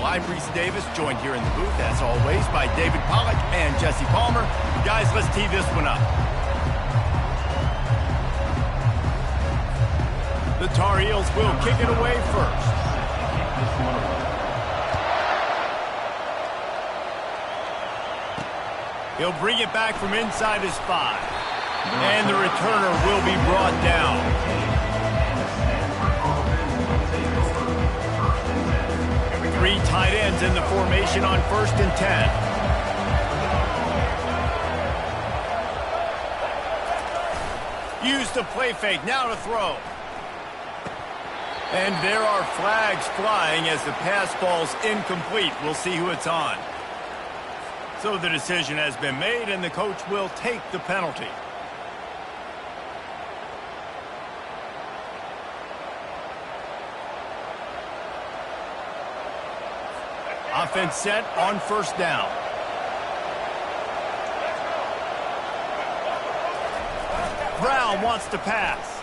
football. I'm Reese Davis, joined here in the booth, as always, by David Pollack and Jesse Palmer. Guys, let's tee this one up. The Tar Heels will kick it away first. He'll bring it back from inside his 5. And the returner will be brought down. Three tight ends in the formation on 1st and 10. Use the play fake, now to throw. And there are flags flying as the pass ball's incomplete. We'll see who it's on. So the decision has been made, and the coach will take the penalty. Offense set on 1st down. Brown wants to pass.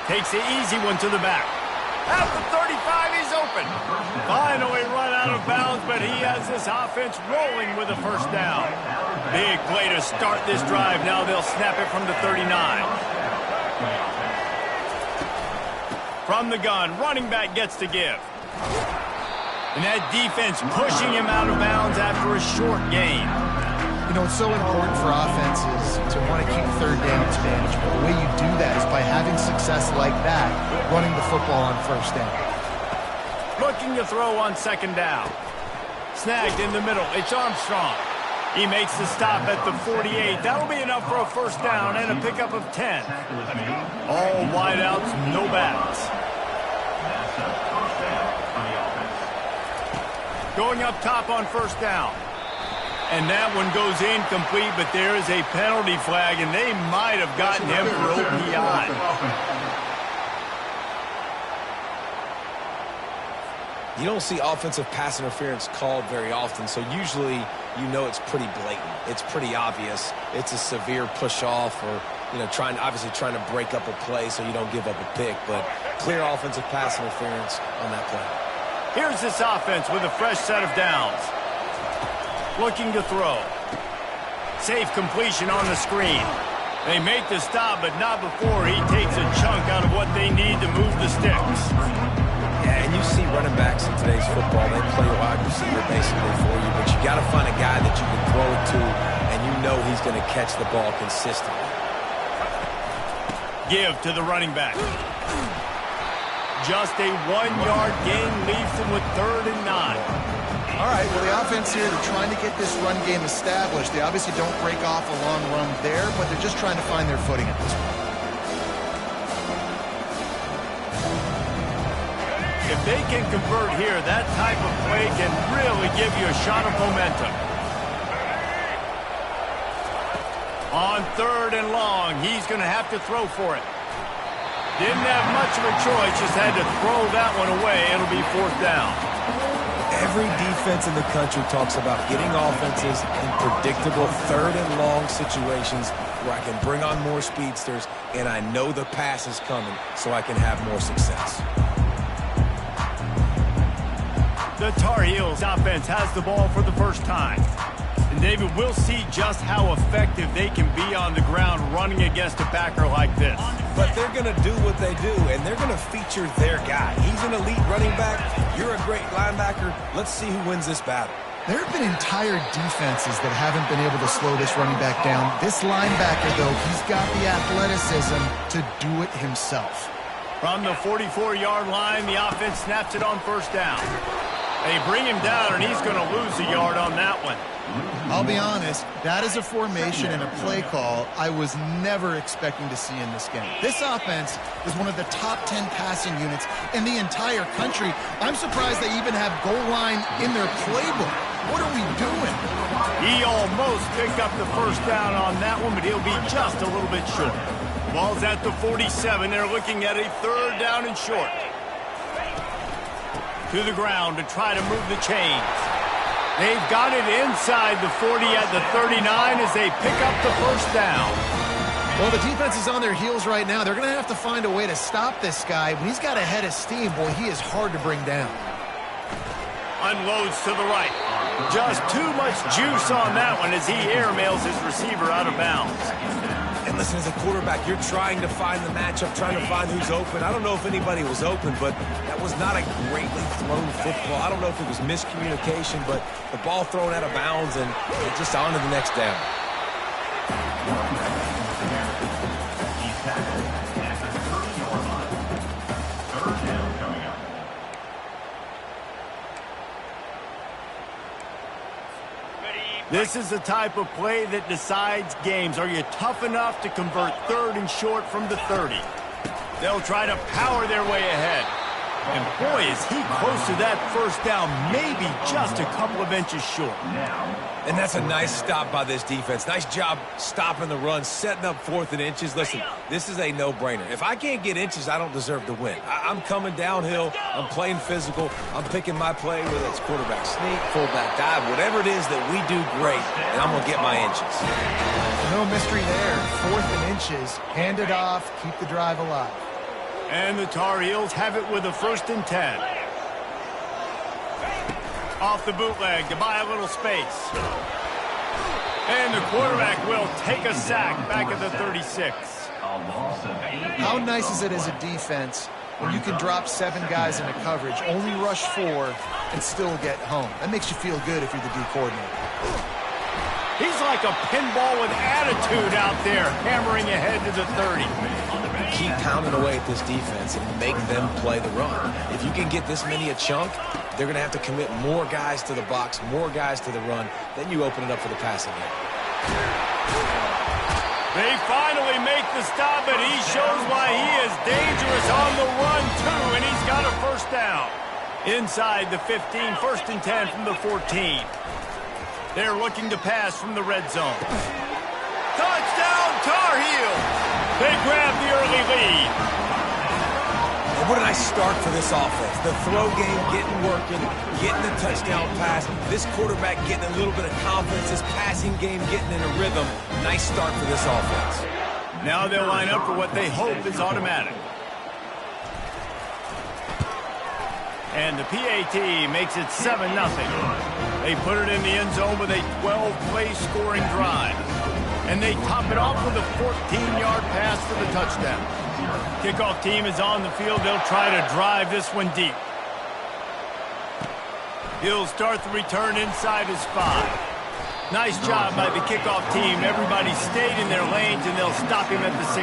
Takes the easy one to the back. At the 35, he's open. Finally run out of bounds, but he has this offense rolling with a 1st down. Big play to start this drive. Now they'll snap it from the 39. From the gun, running back gets to give. And that defense pushing him out of bounds after a short gain. You know, it's so important for offenses to want to keep 3rd downs manageable. The way you do that is by having success like that, running the football on 1st down. Looking to throw on 2nd down. Snagged in the middle. It's Armstrong. He makes the stop at the 48. That'll be enough for a 1st down and a pickup of 10. All wideouts, no backs. Going up top on 1st down. And that one goes incomplete, but there is a penalty flag, and they might have gotten him for OPI. You don't see offensive pass interference called very often, so usually you know it's pretty blatant. It's pretty obvious. It's a severe push-off or, you know, obviously trying to break up a play so you don't give up a pick, but clear offensive pass interference on that play. Here's this offense with a fresh set of downs. Looking to throw. Safe completion on the screen. They make the stop, but not before he takes a chunk out of what they need to move the sticks. Yeah, and you see running backs in today's football, they play wide receiver basically for you, but you got to find a guy that you can throw it to, and you know he's going to catch the ball consistently. Give to the running back. Just a 1-yard gain leaves him with 3rd and 9. All right, well, the offense here, they're trying to get this run game established. They obviously don't break off a long run there, but they're just trying to find their footing at this point. If they can convert here, that type of play can really give you a shot of momentum. On 3rd and long, he's going to have to throw for it. Didn't have much of a choice, just had to throw that one away. It'll be 4th down. Every defense in the country talks about getting offenses in predictable 3rd and long situations where I can bring on more speedsters and I know the pass is coming so I can have more success. The Tar Heels offense has the ball for the first time. And David, we'll see just how effective they can be on the ground running against a backer like this. But they're going to do what they do, and they're going to feature their guy. He's an elite running back. You're a great linebacker. Let's see who wins this battle. There have been entire defenses that haven't been able to slow this running back down. This linebacker, though, he's got the athleticism to do it himself. From the 44-yard line, the offense snaps it on 1st down. They bring him down, and he's going to lose a yard on that one. I'll be honest, that is a formation and a play call I was never expecting to see in this game. This offense is one of the top 10 passing units in the entire country. I'm surprised they even have goal line in their playbook. What are we doing? He almost picked up the 1st down on that one, but he'll be just a little bit short. Ball's at the 47. They're looking at a 3rd down and short. To the ground to try to move the chains. They've got it inside the 40 at the 39 as they pick up the 1st down. Well, the defense is on their heels right now. They're going to have to find a way to stop this guy. When he's got a head of steam, boy, he is hard to bring down. Unloads to the right. Just too much juice on that one as he airmails his receiver out of bounds. And listen, as a quarterback, you're trying to find the matchup, trying to find who's open. I don't know if anybody was open, but that was not a greatly thrown football. I don't know if it was miscommunication, but the ball thrown out of bounds and just on to the next down. This is the type of play that decides games. Are you tough enough to convert 3rd and short from the 30? They'll try to power their way ahead. And boy, is he close to that first down, maybe just a couple of inches short. And that's a nice stop by this defense. Nice job stopping the run, setting up 4th and inches. Listen, this is a no-brainer. If I can't get inches, I don't deserve to win. I'm coming downhill. I'm playing physical. I'm picking my play, whether it's quarterback sneak, fullback dive, whatever it is that we do great, and I'm going to get my inches. No mystery there. 4th and inches. Hand it off. Keep the drive alive. And the Tar Heels have it with a 1st and 10. Off the bootleg to buy a little space. And the quarterback will take a sack back at the 36. How nice is it as a defense when you can drop 7 guys into coverage, only rush 4, and still get home? That makes you feel good if you're the D coordinator. He's like a pinball with attitude out there, hammering ahead to the 30. Keep pounding away at this defense and make them play the run. If you can get this many a chunk, they're going to have to commit more guys to the box, more guys to the run. Then you open it up for the passing game. They finally make the stop, and he shows why he is dangerous on the run, too, and he's got a 1st down. Inside the 15, 1st and 10 from the 14. They're looking to pass from the red zone. Touchdown, Tar Heels! They grab the early lead. And what a nice start for this offense. The throw game getting working, getting the touchdown pass. This quarterback getting a little bit of confidence. This passing game getting in a rhythm. Nice start for this offense. Now they'll line up for what they hope is automatic. And the PAT makes it 7-0. They put it in the end zone with a 12-play scoring drive. And they top it off with a 14-yard pass for the touchdown. Kickoff team is on the field. They'll try to drive this one deep. He'll start the return inside his 5. Nice job by the kickoff team. Everybody stayed in their lanes, and they'll stop him at the 16.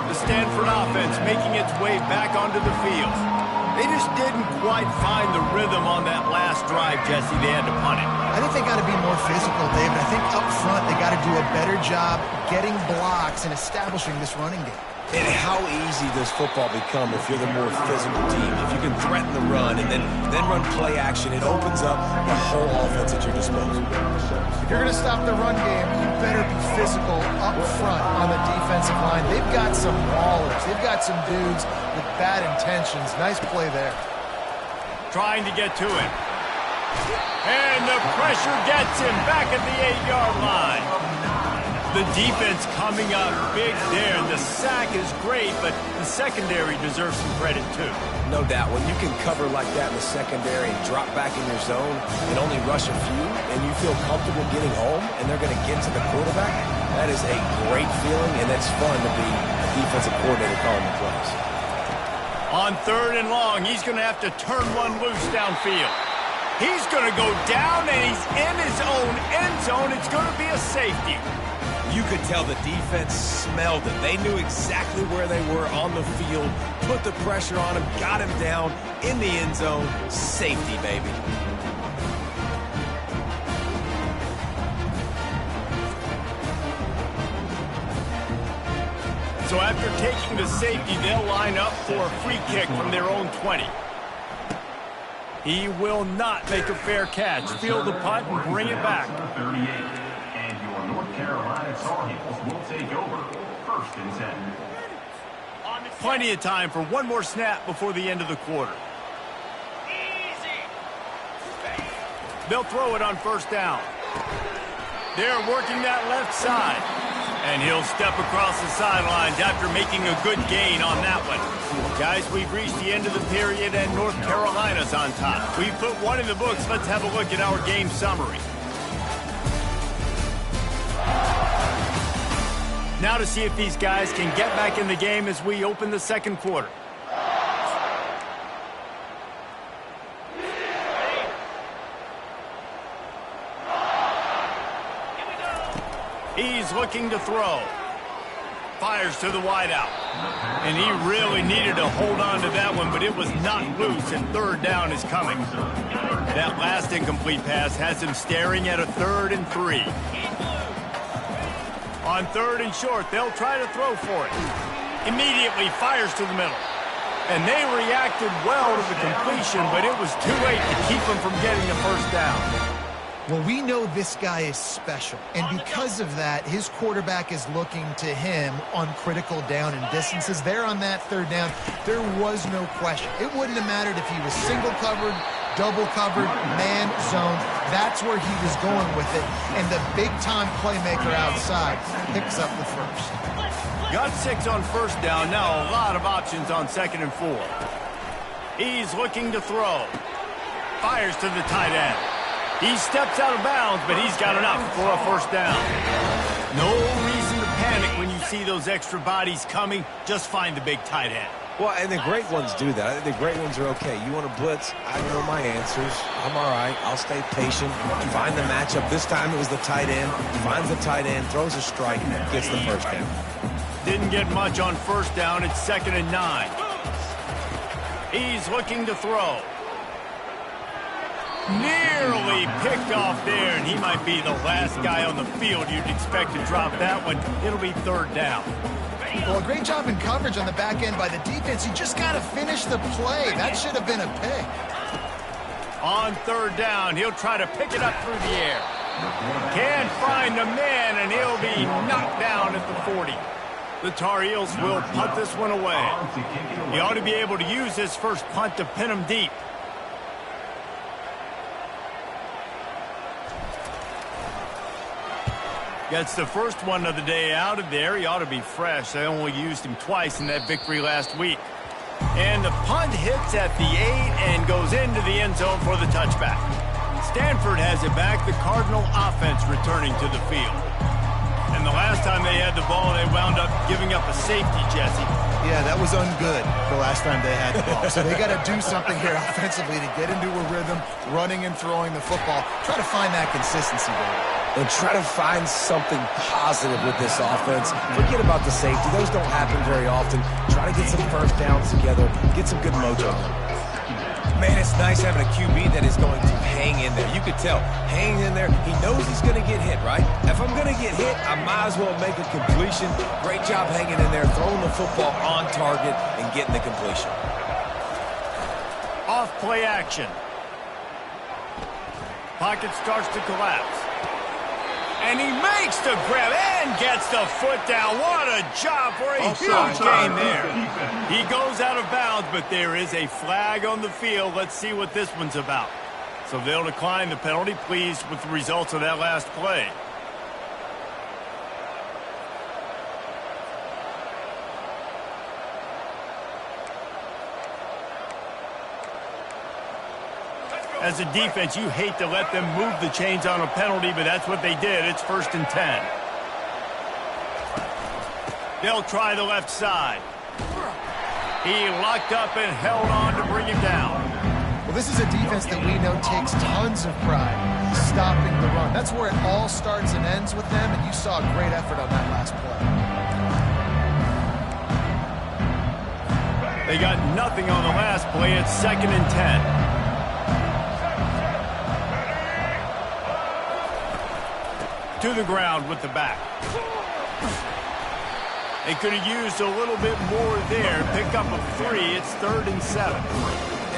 The Stanford offense making its way back onto the field. They just didn't quite find the rhythm on that last drive, Jesse. They had to punt it. I think they got to be more physical, David. I think up front they got to do a better job getting blocks and establishing this running game. And how easy does football become if you're the more physical team? If you can threaten the run and then run play action, it opens up the whole offense at your disposal. If you're going to stop the run game, you better be physical up front on the defensive line. They've got some ballers. They've got some dudes with bad intentions. Nice play there. Trying to get to him. And the pressure gets him back at the 8-yard line. The defense coming up big there. The sack is great, but the secondary deserves some credit, too. No doubt. When you can cover like that in the secondary and drop back in your zone and only rush a few, and you feel comfortable getting home, and they're going to get to the quarterback, that is a great feeling, and it's fun to be a defensive coordinator calling the plays. On 3rd and long, he's going to have to turn one loose downfield. He's going to go down, and he's in his own end zone. It's going to be a safety. You could tell the defense smelled it. They knew exactly where they were on the field, put the pressure on him, got him down in the end zone. Safety, baby. So after taking the safety, they'll line up for a free kick from their own 20. He will not make a fair catch. Field the punt and bring it back. Carolina Tar Heels will take over 1st and 10. Plenty of time for one more snap before the end of the quarter. They'll throw it on 1st down. They're working that left side. And he'll step across the sidelines after making a good gain on that one. Guys, we've reached the end of the period, and North Carolina's on top. We've put one in the books. Let's have a look at our game summary. Now to see if these guys can get back in the game as we open the second quarter. He's looking to throw. Fires to the wideout. And he really needed to hold on to that one, but it was not loose, and third down is coming. That last incomplete pass has him staring at a 3rd and 3. On 3rd and short, they'll try to throw for it. Immediately fires to the middle. And they reacted well to the completion, but it was too late to keep them from getting the first down. Well, we know this guy is special, and because of that, his quarterback is looking to him on critical down and distances. There on that 3rd down, there was no question. It wouldn't have mattered if he was single covered, double covered, man, zone. That's where he was going with it, and the big-time playmaker outside picks up the first. Got 6 on 1st down. Now a lot of options on 2nd and 4. He's looking to throw. Fires to the tight end. He steps out of bounds, but he's got enough for a 1st down. No reason to panic when you see those extra bodies coming. Just find the big tight end. Well, and the great ones do that. I think the great ones are okay. You want to blitz, I know my answers. I'm all right. I'll stay patient. Find the matchup. This time it was the tight end. Finds the tight end, throws a strike, gets the 1st down. Didn't get much on 1st down. It's 2nd and 9. He's looking to throw. Nearly picked off there, and he might be the last guy on the field you'd expect to drop that one. It'll be 3rd down. Well, a great job in coverage on the back end by the defense. You just got to finish the play. That should have been a pick. On 3rd down, he'll try to pick it up through the air. Can't find the man, and he'll be knocked down at the 40. The Tar Heels will punt this one away. He ought to be able to use his first punt to pin him deep. Gets the first one of the day out of there. He ought to be fresh. They only used him twice in that victory last week. And the punt hits at the 8 and goes into the end zone for the touchback. Stanford has it back. The Cardinal offense returning to the field. And the last time they had the ball, they wound up giving up a safety, Jesse. Yeah, that was ungood the last time they had the ball. So they got to do something here offensively to get into a rhythm, running and throwing the football. Try to find that consistency there. And try to find something positive with this offense. Forget about the safety. Those don't happen very often. Try to get some 1st downs together. Get some good mojo. Man, it's nice having a QB that is going to hang in there. You could tell. Hang in there. He knows he's going to get hit, right? If I'm going to get hit, I might as well make a completion. Great job hanging in there, throwing the football on target, and getting the completion. Off play action. Pocket starts to collapse. And he makes the grab and gets the foot down. What a job for a huge gain there. He goes out of bounds, but there is a flag on the field. Let's see what this one's about. So they'll decline the penalty. Pleased with the results of that last play. As a defense, you hate to let them move the chains on a penalty, but that's what they did. It's 1st and 10. They'll try the left side. He locked up and held on to bring him down. Well, this is a defense that we know takes tons of pride stopping the run. That's where it all starts and ends with them, and you saw a great effort on that last play. They got nothing on the last play. It's 2nd and 10. To the ground with the back. They could have used a little bit more there. Pick up a 3. It's 3rd and 7.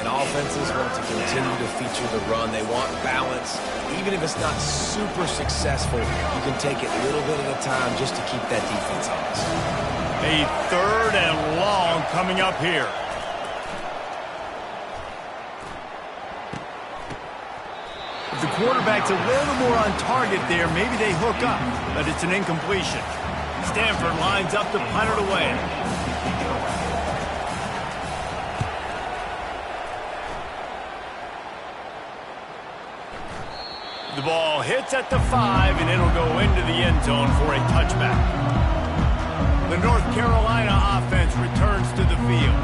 And offenses want to continue to feature the run. They want balance. Even if it's not super successful, you can take it a little bit at a time just to keep that defense honest. A 3rd and long coming up here. If the quarterback's a little more on target there, maybe they hook up, but it's an incompletion. Stanford lines up to punt it away. The ball hits at the 5, and it'll go into the end zone for a touchback. The North Carolina offense returns to the field.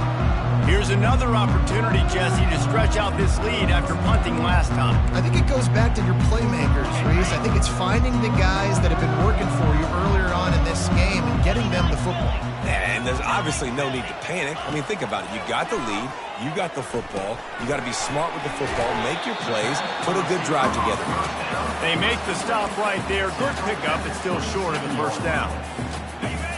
Here's another opportunity, Jesse, to stretch out this lead after punting last time. I think it goes back to your playmakers, Reese. I think it's finding the guys that have been working for you earlier on in this game and getting them the football. And there's obviously no need to panic. I mean, think about it. You got the lead. You got the football. You got to be smart with the football. Make your plays. Put a good drive together. They make the stop right there. Good pickup. It's still short of the first down.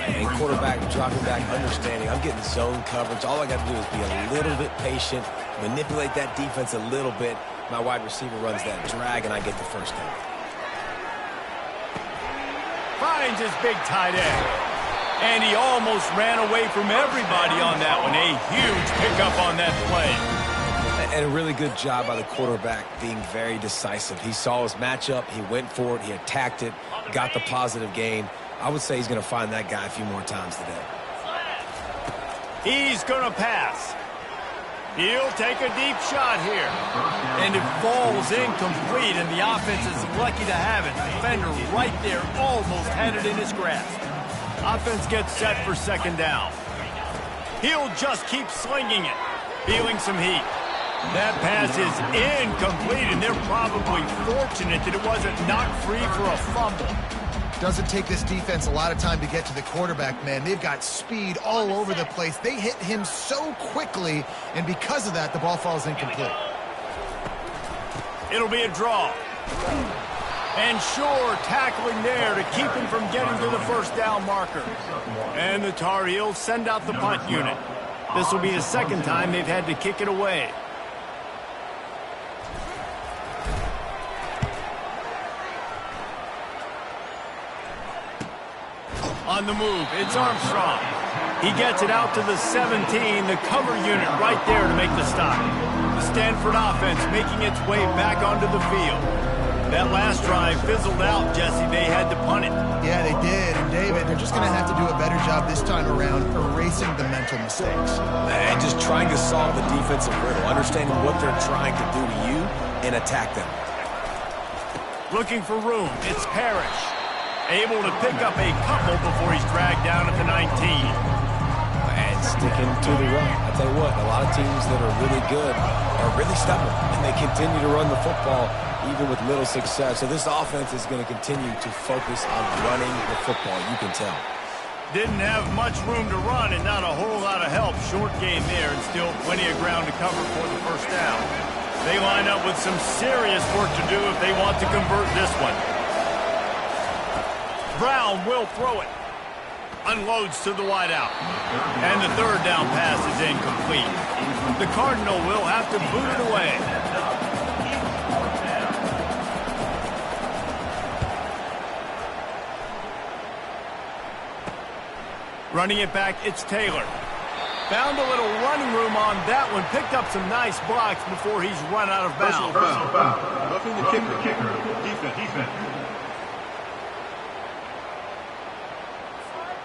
And quarterback dropping back, understanding I'm getting zone coverage. All I got to do is be a little bit patient, manipulate that defense a little bit. My wide receiver runs that drag, and I get the first down. Finds his big tight end. And he almost ran away from everybody on that one. A huge pickup on that play. And a really good job by the quarterback being very decisive. He saw his matchup. He went for it. He attacked it, got the positive gain. I would say he's going to find that guy a few more times today. He's going to pass. He'll take a deep shot here. And it falls incomplete, and the offense is lucky to have it. Defender right there almost had it in his grasp. Offense gets set for second down. He'll just keep slinging it, feeling some heat. That pass is incomplete, and they're probably fortunate that it wasn't knocked free for a fumble. Doesn't take this defense a lot of time to get to the quarterback, man. They've got speed all over the place. They hit him so quickly, and because of that, the ball falls incomplete. It'll be a draw. And Shore tackling there to keep him from getting to the first down marker. And the Tar Heels send out the punt unit. This will be the second time they've had to kick it away. On the move, it's Armstrong. He gets it out to the 17, the cover unit right there to make the stop. The Stanford offense making its way back onto the field. That last drive fizzled out, Jesse. They had to punt it. Yeah, they did. And, David, they're just going to have to do a better job this time around erasing the mental mistakes. And just trying to solve the defensive riddle, understanding what they're trying to do to you and attack them. Looking for room. It's Parrish. Able to pick up a couple before he's dragged down at the 19. And sticking to the run. I tell you what, a lot of teams that are really good are really stubborn, and they continue to run the football even with little success. So this offense is going to continue to focus on running the football, you can tell. Didn't have much room to run and not a whole lot of help. Short game there and still plenty of ground to cover for the first down. They line up with some serious work to do if they want to convert this one. Brown will throw it. Unloads to the wideout. And the third down pass is incomplete. The Cardinal will have to boot it away. Running it back, it's Taylor. Found a little running room on that one. Picked up some nice blocks before he's run out of bounds. Roughing the kicker. Defense.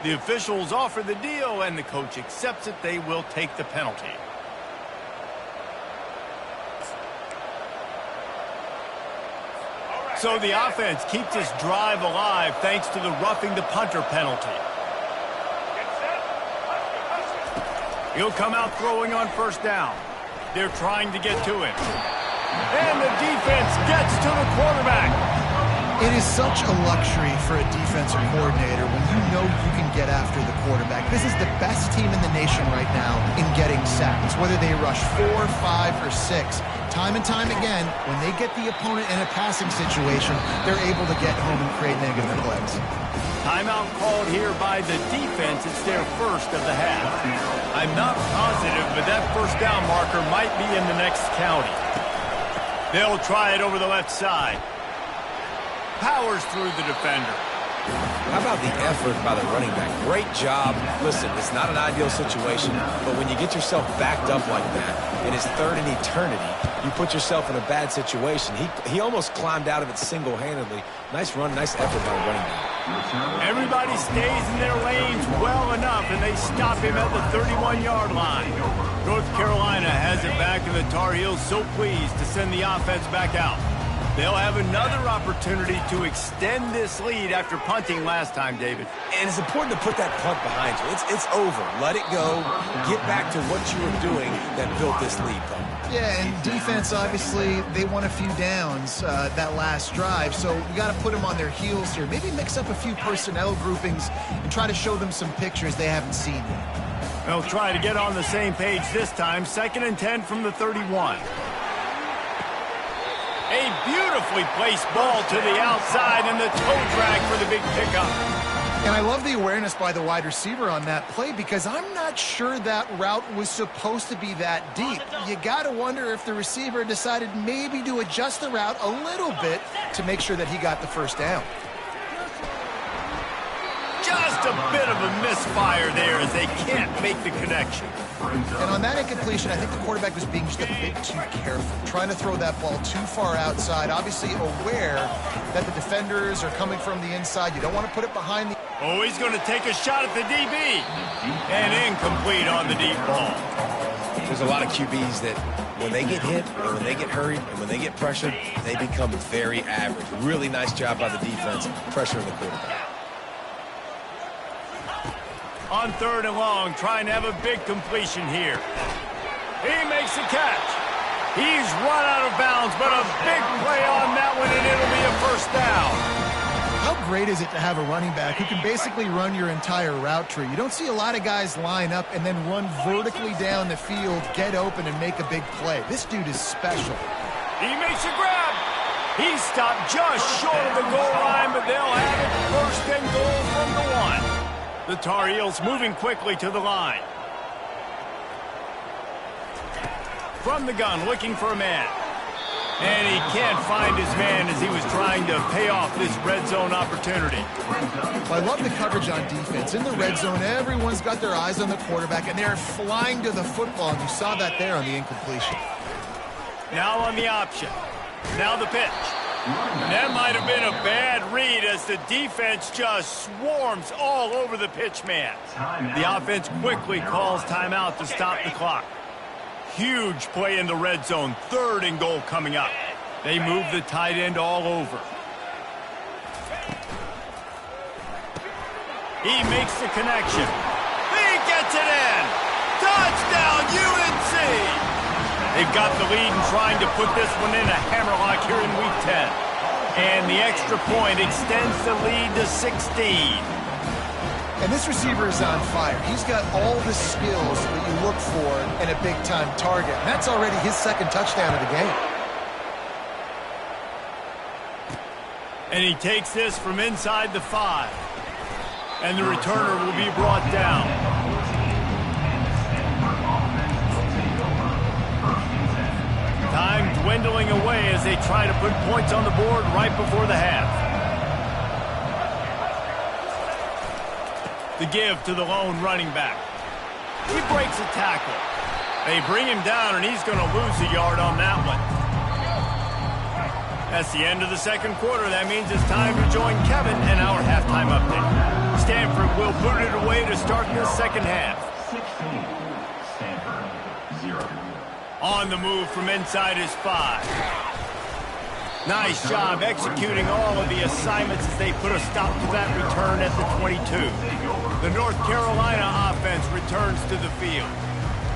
The officials offer the deal, and the coach accepts it. They will take the penalty. So the offense keeps this drive alive thanks to the roughing the punter penalty. He'll come out throwing on first down. They're trying to get to him. And the defense gets to the quarterback. It is such a luxury for a defensive coordinator when you know you can get after the quarterback. This is the best team in the nation right now in getting sacks, whether they rush 4, 5, or 6. Time and time again, when they get the opponent in a passing situation, they're able to get home and create negative plays. Timeout called here by the defense. It's their first of the half. I'm not positive, but that first down marker might be in the next county. They'll try it over the left side. Powers through the defender. How about the effort by the running back? Great job. Listen, it's not an ideal situation, but when you get yourself backed up like that, and it's third in eternity, you put yourself in a bad situation. He almost climbed out of it single-handedly. Nice run, nice effort by the running back. Everybody stays in their lanes well enough, and they stop him at the 31-yard line. North Carolina has it back, and the Tar Heels so pleased to send the offense back out. They'll have another opportunity to extend this lead after punting last time, David. And it's important to put that punt behind you. It's over. Let it go. Get back to what you were doing that built this lead, though. Yeah, and defense, obviously, they won a few downs that last drive, so you got to put them on their heels here. Maybe mix up a few personnel groupings and try to show them some pictures they haven't seen yet. They'll try to get on the same page this time. 2nd and 10 from the 31. A beautifully placed ball to the outside, and the toe drag for the big pickup. And I love the awareness by the wide receiver on that play, because I'm not sure that route was supposed to be that deep. You got to wonder if the receiver decided maybe to adjust the route a little bit to make sure that he got the first down. Just a bit of a misfire there as they can't make the connection. And on that incompletion, I think the quarterback was being just a bit too careful, trying to throw that ball too far outside, obviously aware that the defenders are coming from the inside. You don't want to put it behind the... Oh, he's going to take a shot at the DB. And incomplete on the deep ball. There's a lot of QBs that when they get hit, and when they get hurried, and when they get pressured, they become very average. Really nice job by the defense pressuring the quarterback. On 3rd and long, trying to have a big completion here. He makes the catch. He's run out of bounds, but a big play on that one, and it'll be a first down. How great is it to have a running back who can basically run your entire route tree? You don't see a lot of guys line up and then run vertically down the field, get open, and make a big play. This dude is special. He makes a grab. He stopped just short of the goal line, but they'll have it 1st and goal from the 1. The Tar Heels moving quickly to the line. From the gun, looking for a man. And he can't find his man as he was trying to pay off this red zone opportunity. Well, I love the coverage on defense. In the red zone, everyone's got their eyes on the quarterback, and they're flying to the football, and you saw that there on the incompletion. Now on the option. Now the pitch. That might have been a bad read as the defense just swarms all over the pitch man. The offense quickly calls timeout to stop the clock. Huge play in the red zone. 3rd and goal coming up. They move the tight end all over. He makes the connection. He gets it in. Touchdown, UNC! They've got the lead and trying to put this one in a hammerlock here in Week 10. And the extra point extends the lead to 16. And this receiver is on fire. He's got all the skills that you look for in a big-time target. And that's already his 2nd touchdown of the game. And he takes this from inside the 5. And the returner will be brought down. Time dwindling away as they try to put points on the board right before the half. The give to the lone running back. He breaks a tackle. They bring him down, and he's going to lose a yard on that one. That's the end of the 2nd quarter. That means it's time to join Kevin in our halftime update. Stanford will boot it away to start the 2nd half. 16, Stanford, 0. On the move from inside his 5. Nice job executing all of the assignments as they put a stop to that return at the 22. The North Carolina offense returns to the field.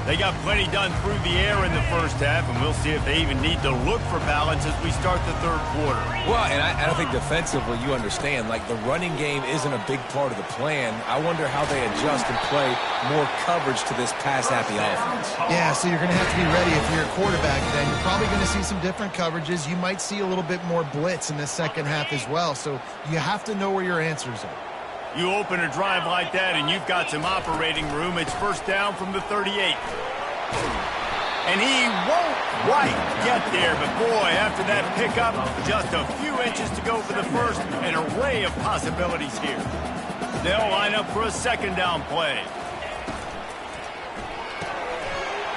They got plenty done through the air in the 1st half, and we'll see if they even need to look for balance as we start the 3rd quarter. Well, and I think defensively you understand, like the running game isn't a big part of the plan. I wonder how they adjust and play more coverage to this pass-happy offense. Yeah, so you're going to have to be ready if you're a quarterback then. You're probably going to see some different coverages. You might see a little bit more blitz in the 2nd half as well, so you have to know where your answers are. You open a drive like that and you've got some operating room. It's 1st down from the 38. And he won't quite get there, but boy, after that pickup, just a few inches to go for the 1st, an array of possibilities here. They'll line up for a 2nd down play.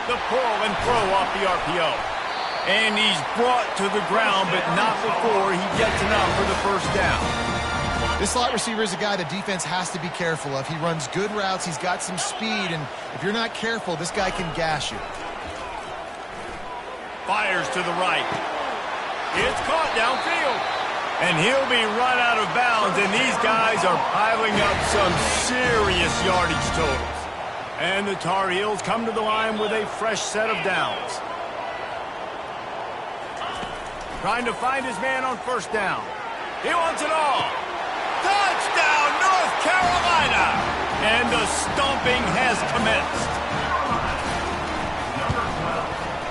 The pull and throw off the RPO. And he's brought to the ground, but not before he gets enough for the 1st down. This slot receiver is a guy the defense has to be careful of. He runs good routes. He's got some speed, and if you're not careful, this guy can gash you. Fires to the right. It's caught downfield. And he'll be run out of bounds, and these guys are piling up some serious yardage totals. And the Tar Heels come to the line with a fresh set of downs. Trying to find his man on first down. He wants it all. Touchdown, North Carolina! And the stomping has commenced.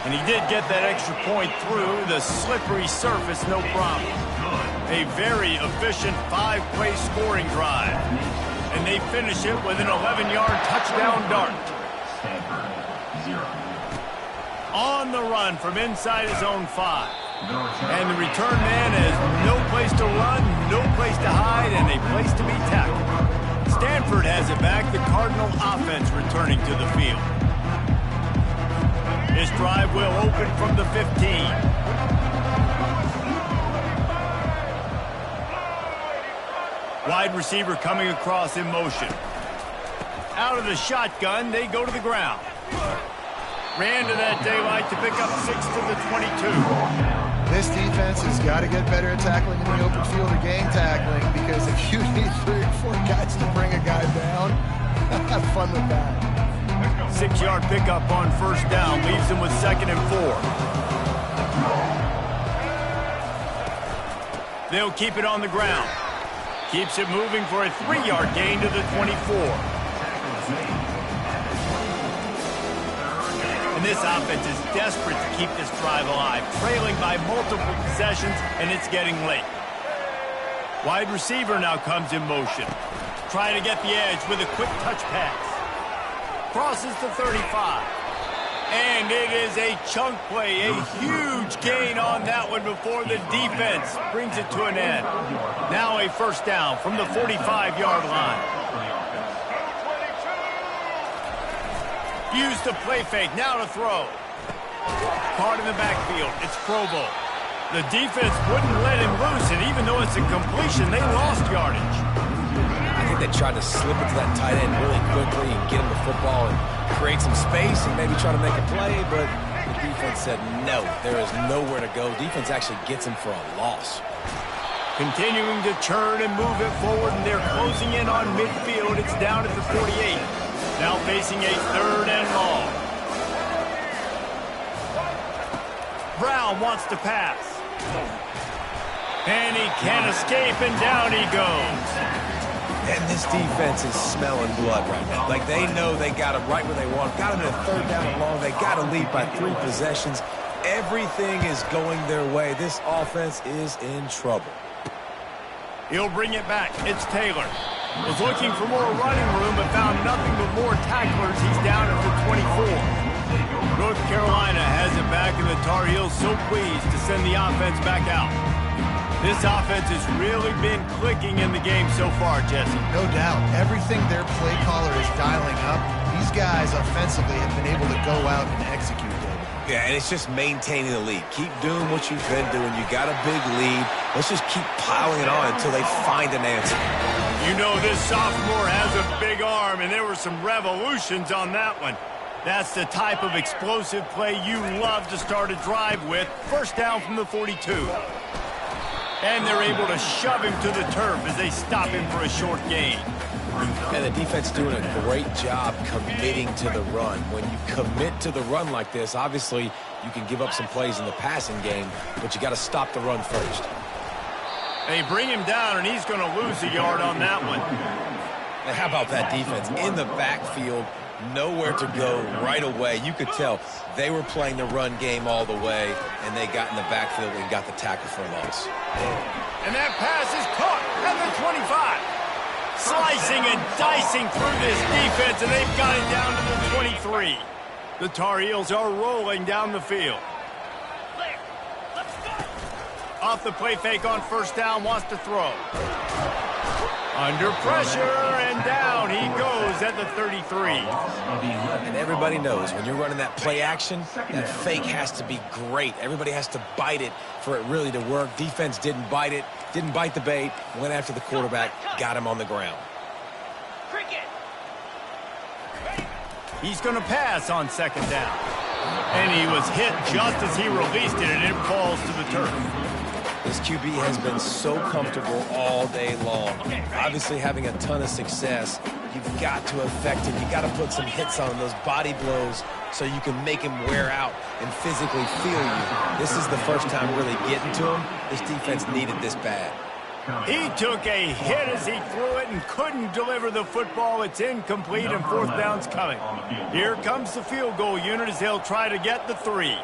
And he did get that extra point through the slippery surface, no problem. A very efficient 5-play scoring drive. And they finish it with an 11-yard touchdown dart. On the run from inside his own 5. And the return man has no place to run, no place to hide, and a place to be tackled. Stanford has it back, the Cardinal offense returning to the field. This drive will open from the 15. Wide receiver coming across in motion. Out of the shotgun, they go to the ground. Ran to that daylight to pick up 6 to the 22. This defense has got to get better at tackling in the open field or gang tackling, because if you need 3 or 4 guys to bring a guy down, have fun with that. 6-yard pickup on first down leaves him with 2nd and 4. They'll keep it on the ground. Keeps it moving for a 3-yard gain to the 24. And this offense is desperate to keep this drive alive, trailing by multiple possessions, and it's getting late. Wide receiver now comes in motion. Trying to get the edge with a quick touch pass. Crosses the 35. And it is a chunk play, a huge gain on that one before the defense brings it to an end. Now a first down from the 45-yard line. Used the play fake, now to throw. Caught in the backfield, it's Provo. The defense wouldn't let him loose, and even though it's a completion, they lost yardage. I think they tried to slip it to that tight end really quickly and get him the football and create some space and maybe try to make a play, but the defense said no, there is nowhere to go. Defense actually gets him for a loss. Continuing to churn and move it forward, and they're closing in on midfield. It's down at the 48. Now facing a 3rd and long. Brown wants to pass. And he can't escape, and down he goes. And this defense is smelling blood right now. Like, they know they got him right where they want. Got him in a 3rd down and long. They got to lead by 3 possessions. Everything is going their way. This offense is in trouble. He'll bring it back. It's Taylor. Was looking for more running room, but found nothing but more tacklers. He's down at the 24. North Carolina has it back, and the Tar Heels so pleased to send the offense back out. This offense has really been clicking in the game so far, Jesse. No doubt. Everything their play caller is dialing up, these guys offensively have been able to go out and execute. Yeah, and it's just maintaining the lead. Keep doing what you've been doing. You got a big lead. Let's just keep piling it on until they find an answer. You know this sophomore has a big arm, and there were some revolutions on that one. That's the type of explosive play you love to start a drive with. First down from the 42. And they're able to shove him to the turf as they stop him for a short gain. And the defense doing a great job committing to the run. When you commit to the run like this, obviously you can give up some plays in the passing game, but you got to stop the run first. They bring him down, and he's going to lose a yard on that one. And how about that defense in the backfield? Nowhere to go right away. You could tell they were playing the run game all the way, and they got in the backfield and got the tackle for a loss. And that pass is caught at the 25. Slicing and dicing through this defense, and they've got it down to the 23. The Tar Heels are rolling down the field. Off the play fake on first down, wants to throw. Under pressure, and down he goes at the 33. And everybody knows when you're running that play action, that fake has to be great. Everybody has to bite it for it really to work. Defense didn't bite it, didn't bite the bait, went after the quarterback, got him on the ground. He's going to pass on second down. And he was hit just as he released it, and it falls to the turf. This QB has been so comfortable all day long. Obviously having a ton of success. You've got to affect him. You've got to put some hits on him, those body blows, so you can make him wear out and physically feel you. This is the first time really getting to him. This defense needed this bad. He took a hit as he threw it and couldn't deliver the football. It's incomplete, and fourth down's coming. Here comes the field goal unit as they'll try to get the 3.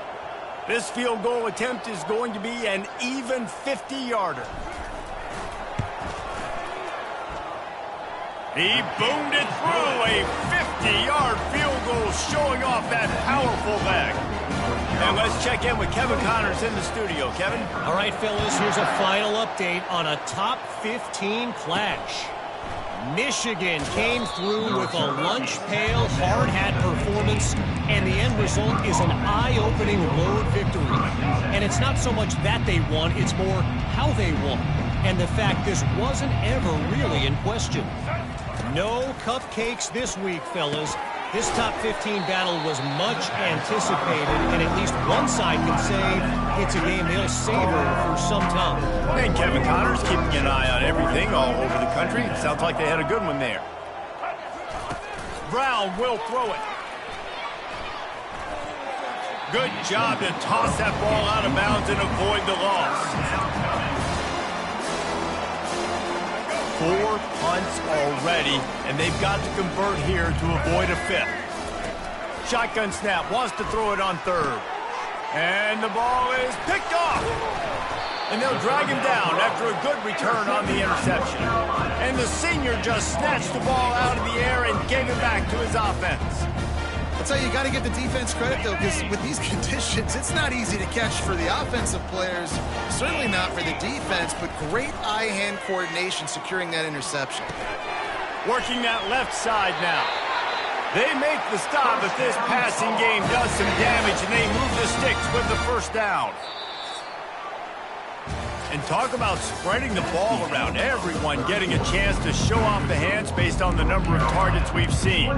This field goal attempt is going to be an even 50-yarder. He boomed it through, a 50-yard field goal showing off that powerful leg. And let's check in with Kevin Connors in the studio. Kevin? All right, fellas, here's a final update on a top 15 clash. Michigan came through with a lunch pail, hard hat performance, and the end result is an eye-opening road victory. And it's not so much that they won, it's more how they won. And the fact this wasn't ever really in question. No cupcakes this week, fellas. This top 15 battle was much anticipated, and at least one side can say it's a game they'll savor for some time. And Kevin Connors keeping an eye on everything all over the country. Sounds like they had a good one there. Brown will throw it. Good job to toss that ball out of bounds and avoid the loss. 4 punts already, and they've got to convert here to avoid a 5th. Shotgun snap, wants to throw it on 3rd. And the ball is picked off. And they'll drag him down after a good return on the interception. And the senior just snatched the ball out of the air and gave it back to his offense. I'll tell you, you got to give the defense credit, though, because with these conditions, it's not easy to catch for the offensive players, certainly not for the defense, but great eye-hand coordination securing that interception. Working that left side now. They make the stop, but this passing game does some damage, and they move the sticks with the first down. And talk about spreading the ball around, everyone getting a chance to show off the hands based on the number of targets we've seen.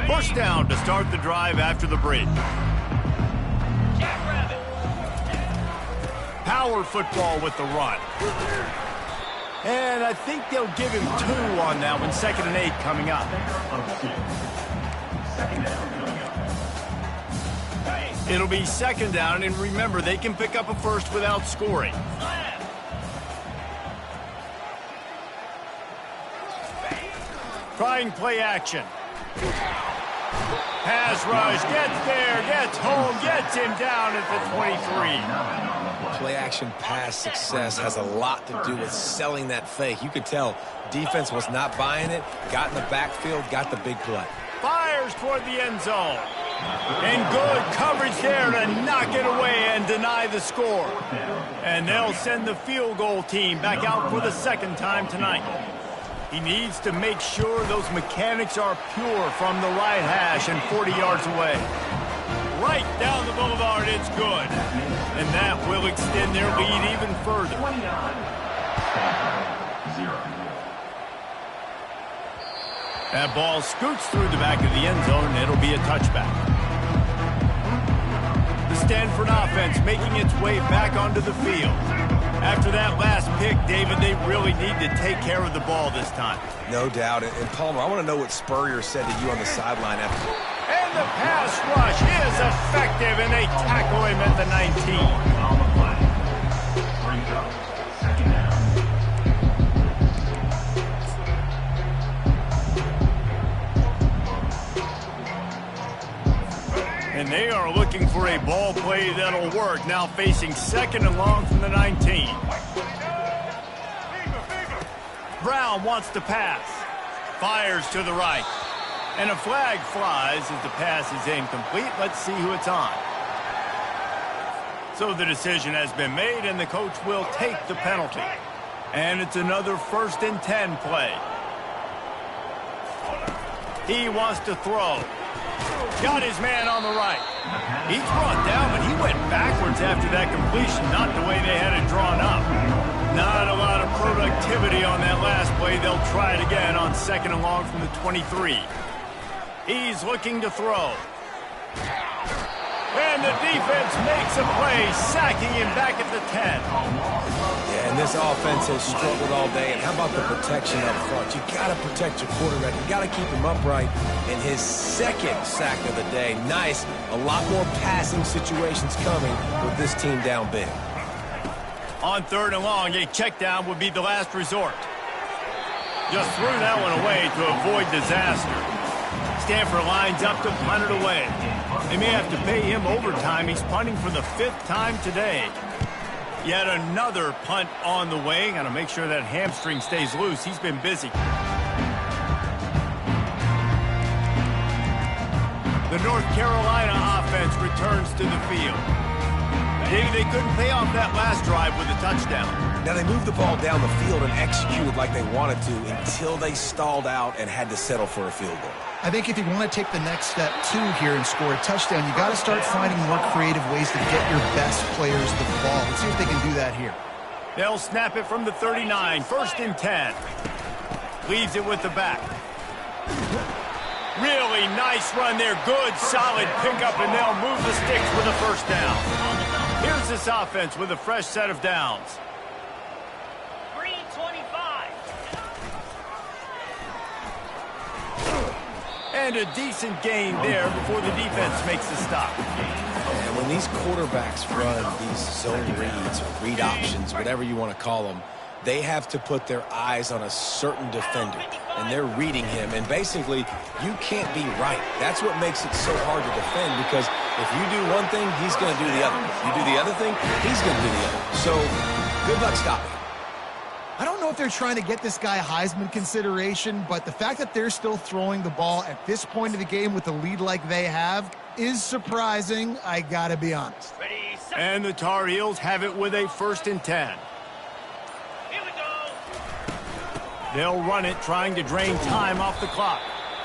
First down to start the drive after the break. Power football with the run. And I think they'll give him 2 on that one. 2nd and 8 coming up. It'll be 2nd down, and remember, they can pick up a first without scoring. Trying play action. Pass rush, gets there, gets home, gets him down at the 23. Play action pass success has a lot to do with selling that fake. You could tell defense was not buying it, got in the backfield, got the big play. Fires toward the end zone. And good coverage there to knock it away and deny the score. And they'll send the field goal team back out for the 2nd time tonight. He needs to make sure those mechanics are pure from the right hash and 40 yards away. Right down the boulevard, it's good. And that will extend their lead even further. That ball scoots through the back of the end zone, and it'll be a touchback. The Stanford offense making its way back onto the field. After that last pick, David, they really need to take care of the ball this time. No doubt. And Palmer, I want to know what Spurrier said to you on the sideline after. And the pass rush is effective, and they tackle him at the 19. And they are looking for a ball play that'll work. Now facing 2nd and long from the 19. Brown wants to pass. Fires to the right. And a flag flies as the pass is incomplete. Let's see who it's on. So the decision has been made, and the coach will take the penalty. And it's another 1st and 10 play. He wants to throw. Got his man on the right. He's brought down, but he went backwards after that completion, not the way they had it drawn up. Not a lot of productivity on that last play. They'll try it again on 2nd and long from the 23. He's looking to throw. And the defense makes a play, sacking him back at the 10. Yeah, and this offense has struggled all day. And how about the protection up front? You got to protect your quarterback. You got to keep him upright. And his 2nd sack of the day. Nice. A lot more passing situations coming with this team down big. On 3rd and long, a check down would be the last resort. Just threw that one away to avoid disaster. Stanford lines up to punt it away. They may have to pay him overtime. He's punting for the 5th time today. Yet another punt on the way. Got to make sure that hamstring stays loose. He's been busy. The North Carolina offense returns to the field. Maybe they couldn't pay off that last drive with a touchdown. Now, they moved the ball down the field and executed like they wanted to until they stalled out and had to settle for a field goal. I think if you want to take the next step, too, here and score a touchdown, you got to start finding more creative ways to get your best players the ball. Let's see if they can do that here. They'll snap it from the 39, 1st and 10. Leaves it with the back. Really nice run there. Good, solid pickup, and they'll move the sticks with a 1st down. Here's this offense with a fresh set of downs. Green 25. And a decent gain there before the defense makes the stop. And when these quarterbacks run these zone reads, or read options, whatever you want to call them, they have to put their eyes on a certain defender, and they're reading him. And basically, you can't be right. That's what makes it so hard to defend, because if you do one thing, he's going to do the other. If you do the other thing, he's going to do the other. So, good luck stopping. I don't know if they're trying to get this guy Heisman consideration, but the fact that they're still throwing the ball at this point of the game with a lead like they have is surprising, I gotta be honest. And the Tar Heels have it with a 1st and 10. Here we go. They'll run it, trying to drain time off the clock.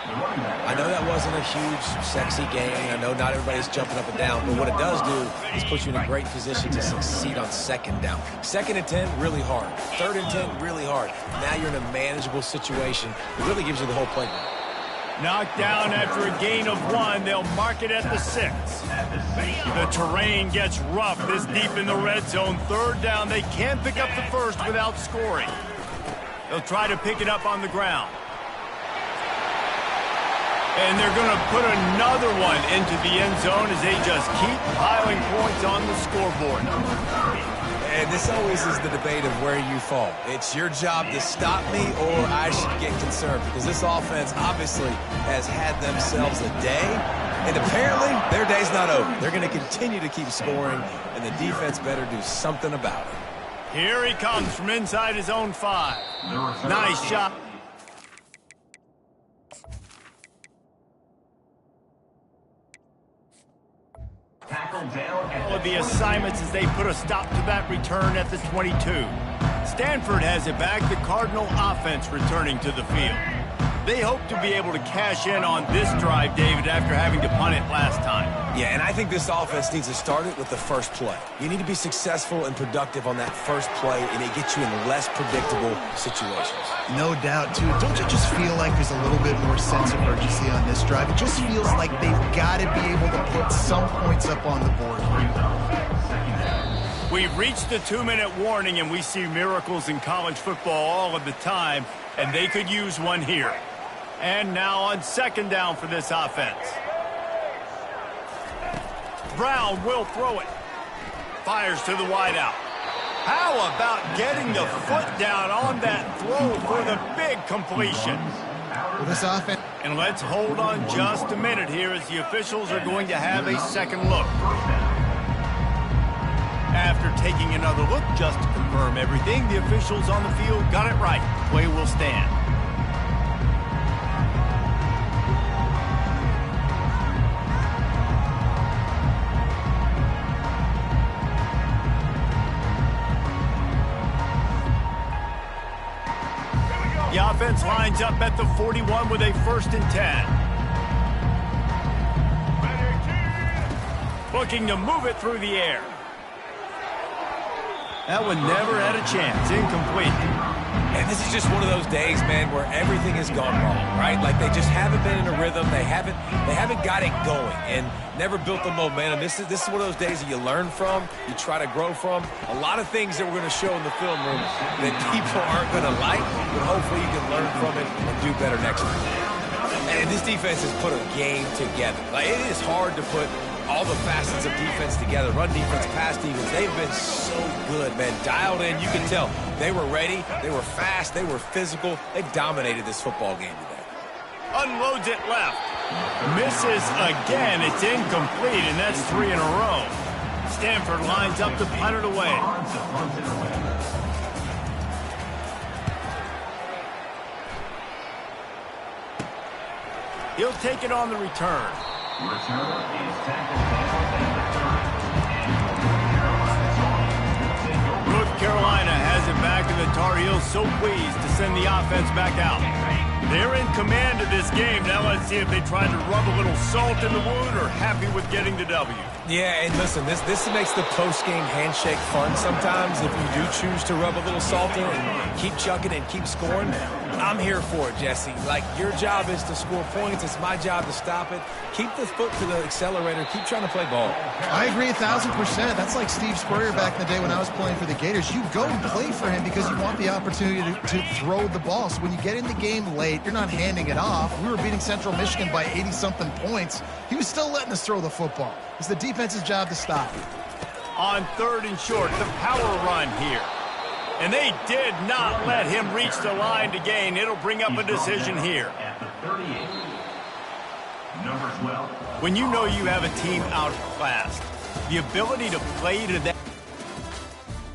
I know that wasn't a huge, sexy game. I know not everybody's jumping up and down, but what it does do is put you in a great position to succeed on 2nd down. 2nd and 10, really hard. 3rd and 10, really hard. Now you're in a manageable situation. It really gives you the whole playground. Knocked down after a gain of 1. They'll mark it at the 6. The terrain gets rough this deep in the red zone. 3rd down. They can't pick up the 1st without scoring. They'll try to pick it up on the ground. And they're going to put another one into the end zone as they just keep piling points on the scoreboard. And this always is the debate of where you fall. It's your job to stop me, or I should get concerned, because this offense obviously has had themselves a day, and apparently their day's not over. They're going to continue to keep scoring, and the defense better do something about it. Here he comes from inside his own 5. Nice shot. All of the assignments as they put a stop to that return at the 22. Stanford has it back. The Cardinal offense returning to the field. They hope to be able to cash in on this drive, David, after having to punt it last time. Yeah, and I think this offense needs to start it with the first play. You need to be successful and productive on that first play, and it gets you in less predictable situations. No doubt, too. Don't you just feel like there's a little bit more sense of urgency on this drive? It just feels like they've got to be able to put some points up on the board. We've reached the 2-minute warning, and we see miracles in college football all of the time, and they could use one here. And now on 2nd down for this offense. Brown will throw it. Fires to the wideout. How about getting the foot down on that throw for the big completion? Well, this offense. And let's hold on just a minute here as the officials are going to have a second look. After taking another look just to confirm everything, the officials on the field got it right. Play will stand. offense lines up at the 41 with a 1st and 10. Looking to move it through the air. That one never had a chance. Incomplete. And this is just one of those days, man, where everything has gone wrong, right? Like they just haven't been in a rhythm. They haven't got it going and never built the momentum. This is one of those days that you learn from, you try to grow from. A lot of things that we're going to show in the film room that people aren't going to like, but hopefully you can learn from it and do better next time. And this defense has put a game together. Like it is hard to put all the facets of defense together. Run defense, pass defense. They've been so good, man. Dialed in. You can tell they were ready. They were fast. They were physical. They dominated this football game today. Unloads it left. Misses again. It's incomplete, and that's 3 in a row. Stanford lines up to punt it away. He'll take it on the return. Return is tackled down at the 30. North Carolina has it back, and the Tar Heels so pleased to send the offense back out. They're in command of this game. Now let's see if they try to rub a little salt in the wound or happy with getting the W. Yeah, and listen, this makes the post-game handshake fun sometimes if you do choose to rub a little salt in and keep chucking and keep scoring. I'm here for it, Jesse. Like, your job is to score points. It's my job to stop it. Keep the foot to the accelerator. Keep trying to play ball. I agree 1,000%. That's like Steve Spurrier back in the day when I was playing for the Gators. You go and play for him because you want the opportunity to throw the ball. So when you get in the game late, you're not handing it off. We were beating Central Michigan by 80-something points. He was still letting us throw the football. It's the defense's job to stop it. On 3rd and short, the power run here. And they did not let him reach the line to gain. It'll bring up a decision here. At the 38. Number 12. When you know you have a team outclassed, the ability to play to that